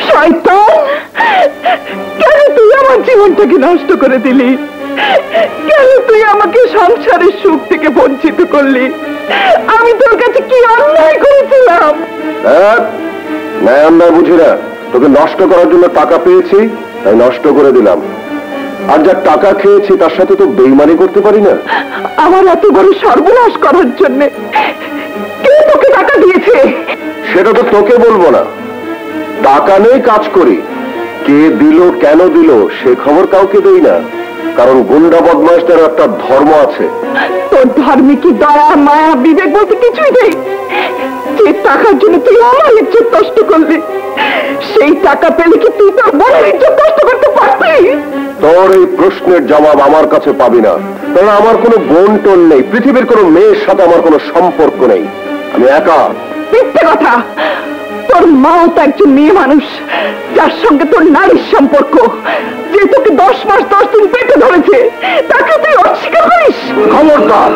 শয়তান, কেন তুই আমার জীবনটাকে নষ্ট করে দিলি? কেন তুই আমাকে সংসারের সুখ থেকে বঞ্চিত করলি? আমি তোর কাছে কি অন্যায় করেছিলাম? অন্যায় বুঝি না, তোকে নষ্ট করার জন্য টাকা পেয়েছি তাই নষ্ট করে দিলাম। আর যা টাকা খেয়েছি তার সাথে তো বেইমানি করতে পারি না। আমার এত বড় সর্বনাশ করার জন্য কে তোকে টাকা দিয়েছে? সেটা তো তোকে বলবো না। টাকা নেই কাজ করি, কে দিল কেন দিল সে খবর কাউকে দেই না, কারণ গুন্ডা বদমাইশদের একটা ধর্ম আছে। তোর ধর্মে কি দয়া, মায়া, বিবেক বলতে কিছুই নেই? যে টাকার জন্য তুই আমার ইজ্জত নষ্ট করলি, সেই টাকা পেলে কি তুই তোর বোনের ইজ্জত নষ্ট করতে পারবি? তোর এই প্রশ্নের জবাব আমার কাছে পাবি না, কারণ আমার কোনো বোন টোন নেই, পৃথিবীর কোনো মেয়ের সাথে আমার কোনো সম্পর্ক নেই, আমি একা। মিথ্যে কথা। তোর মাও তো একজন মেয়ে মানুষ, যার সঙ্গে তোর নারীর সম্পর্ক, যে তোকে 10 মাস 10 দিন পেটে ধরেছে, তাকে তুই অস্বীকার করিস? খবরদার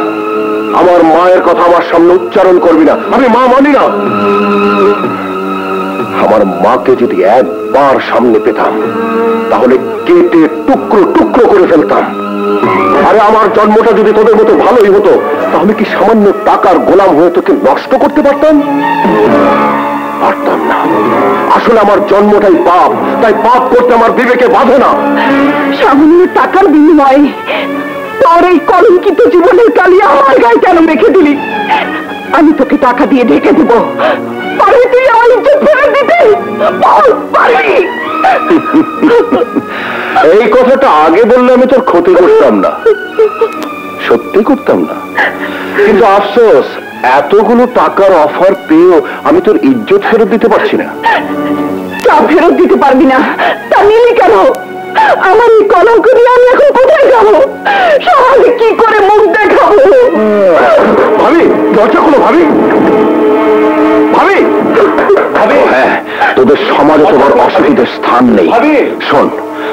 আমার মায়ের কথা আমার সামনে উচ্চারণ করবি না, আমি মা মানি না। আমার মাকে যদি একবার সামনে পেতাম তাহলে কেটে টুকরো টুকরো করে ফেলতাম। আরে আমার জন্মটা যদি তোদের মতো ভালোই হতো তাহলে কি সামান্য টাকার গোলাম হয়ে তোকে নষ্ট করতে পারতাম? পারতাম না। আসলে আমার জন্মটাই পাপ, তাই পাপ করতে আমার বিবেকে বাধে না। সামান্য টাকার বিনিময়ে তোর এই কলঙ্কিত জীবনের কালি আমার গায়ে কেন মেখে দিলি? আমি তোকে টাকা দিয়ে ঢেকে দেবো, পারবি তুই আমার ইজ্জত ফেরত দিতে? পারবি? এই কথাটা আগে বললে আমি তোর ক্ষতি করতাম না, সত্যি করতাম না, কিন্তু আফসোস এতগুলো টাকার অফার পেয়েও আমি তোর ইজ্জত ফেরত দিতে পারছি না। তা ফেরত দিতে পারবি না, তা নিলি কেন? আমার এই কলঙ্ক নিয়ে আমি এখন কোথায় যাবো? সমাজে কি করে মুখ দেখাবো? ভাবি দরজা খুলো, ভাবি ভাবি ভাবি। হ্যাঁ, তোদের সমাজে তোমার অসতীদের স্থান নেই। শোন,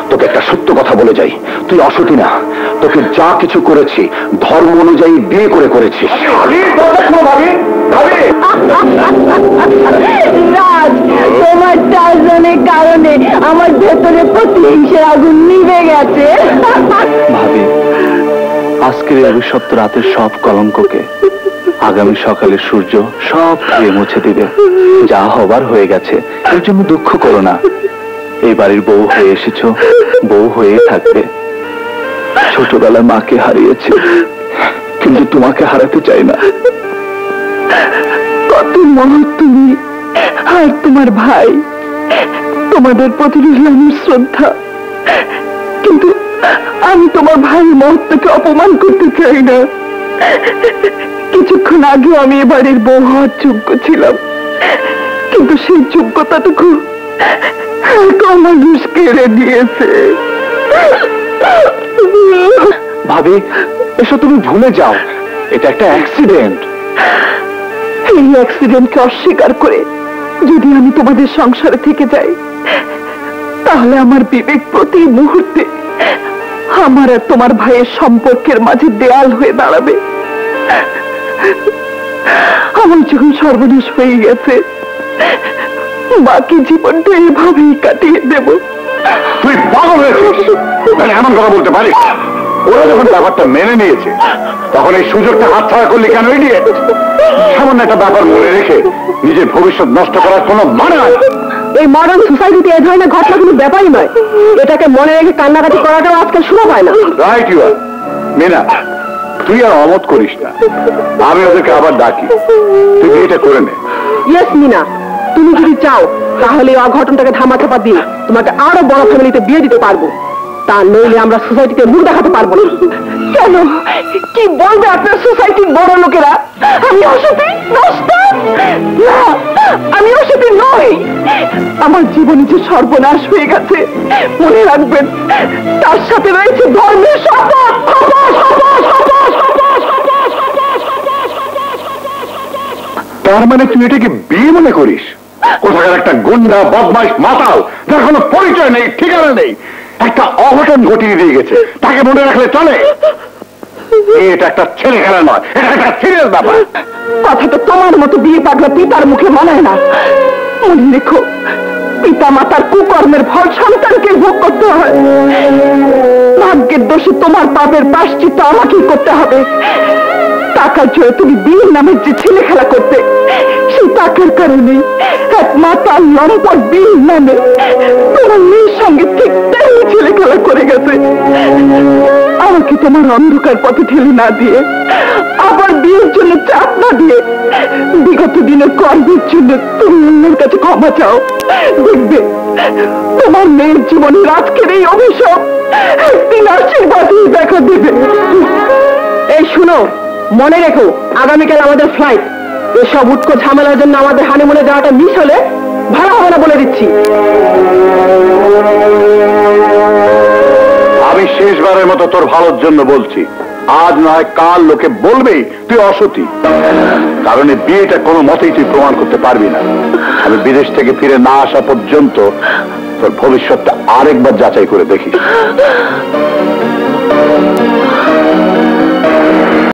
তোকে একটা সত্য কথা বলে যাই, তুই অসতী না, তোকে যা কিছু করেছি ধর্ম অনুযায়ী বিয়ে করে করেছিস। রাজ, তোমার চারজনের কারণে আমার ভেতরে প্রতিহিংসার আগুন নিভে গেছে। ভাবি, আজকের এই অভিশপ্ত রাতের সব কলঙ্ককে আগামী সকালের সূর্য সব ধুয়ে মুছে দিবে। যা হবার হয়ে গেছে, এর জন্য দুঃখ করো না। এই বাড়ির বউ হয়ে এসেছো, বউ হয়ে থাকবে। ছোটবেলায় মাকে হারিয়েছি, কিন্তু তোমাকে হারাতে চাই না। কত মহৎ তুমি আর তোমার ভাই, তোমাদের প্রতি আমার শ্রদ্ধা, কিন্তু আমি তোমার ভাইয়ের মহত্বকে অপমান করতে চাই না। কিছুক্ষণ আগে আমি এ বাড়ির বউ হওয়ার যোগ্য ছিলাম, কিন্তু সেই যোগ্যতাটুকু মানুষ কেড়ে নিয়েছে। ভাবি, এসব তুমি ভুলে যাও, এটা একটা অ্যাক্সিডেন্ট। এই অ্যাক্সিডেন্টকে অস্বীকার করে যদি আমি তোমাদের সংসারে থেকে যাই, তাহলে আমার বিবেক প্রতি মুহূর্তে আমার আর তোমার ভাইয়ের সম্পর্কের মাঝে দেয়াল হয়ে দাঁড়াবে। আমার যখন সর্বনাশ হয়ে গেছে, বাকি জীবনটা এভাবেই কাটিয়ে দেব। তুই পাগল হয়েছিস, এমন কথা বলতে পারিস? ওরা যখন ব্যাপারটা মেনে নিয়েছে তখন এই সুযোগটা হাতছাড়া করলি কেন? নিয়ে সামান্য একটা ব্যাপার মনে রেখে নিজের ভবিষ্যৎ নষ্ট করার কোনো মানে হয়? এই মডার্ন সোসাইটিতে এ ধরনের ঘটনা কোনো ব্যাপারই নয়। এটাকে মনে রেখে কান্নাকাটি করাটাও আজকাল সুলভ হয় না। রাইট ইউ আর। মিনা, তুই আর অমত করিস না, আমি ওদেরকে আবার ডাকি, তুই এটা করে নে। ইয়েস মিনা, তুমি যদি চাও তাহলে এই অঘটনটাকে ধামাচাপা দিয়ে তোমাকে আরো বড় ফ্যামিলিতে বিয়ে দিতে পারবো, তা নইলে আমরা সোসাইটিতে মুখ দেখাতে পারবো না। কেন? কি বলবে আপনার সোসাইটির বড় লোকেরা? আমি অসতী, নষ্ট? না, আমি অসতী নই। আমার জীবনে যে সর্বনাশ হয়ে গেছে, মনে রাখবেন তার সাথে রয়েছে ধর্মের শপথ। তার মানে তুই এটাকে বিয়ে মনে করিস? কোথাকার একটা গুন্ডা বদমাইশ মাতাল, যার কোনো পরিচয় নেই, ঠিকানা নেই, একটা অঘটন ঘটিয়ে দিয়ে গেছে, তাকে মনে রাখলে চলে? এটা একটা ছেলে খেলা নয়, এটা একটা সিরিয়াস ব্যাপার। কথাটা তোমার মতো বিয়ে পাগলা পিতার মুখে মানায় না। মনে রেখো, পিতা মাতার কুকর্মের ফল সন্তানকে ভোগ করতে হয়। ভাগ্যের দোষে তোমার পাপের প্রায়শ্চিত্ত আমাকেই করতে হবে। টাকার জন্য তুমি বীর নামের যে ছেলে খেলা করতে, সেই টাকার কারণে এক মাতার লম্পট বীর নামে তোমার মেয়ের সঙ্গে ঠিক তেমনি ছেলে খেলা করে গেছে। আমাকে তোমার অন্ধকার পথে ঠেলে না দিয়ে, আবার বিয়ের জন্য চাপ না দিয়ে, বিগত দিনের কর্মের জন্য তুমি অন্যের কাছে ক্ষমা চাও। দেখবে তোমার মেয়ের জীবনের আজকের এই অভিশাপ একদিন আশীর্বাদই দেখা দেবে। এই শুনো, মনে রেখো আগামীকাল আমাদের ফ্লাইট। এসব উৎকো ঝামেলার জন্য আমাদের হানিমুনে যাওয়াটা মিস হলে ভালো হবে না বলে দিচ্ছি। আমি শেষবারের মতো তোর ভালোর জন্য বলছি, আজ নয় কাল লোকে বলবেই তুই অসতী। কারণ এই বিয়েটা কোনো মতেই তুই প্রমাণ করতে পারবি না। আমি বিদেশ থেকে ফিরে না আসা পর্যন্ত তোর ভবিষ্যৎটা আরেকবার যাচাই করে দেখিস।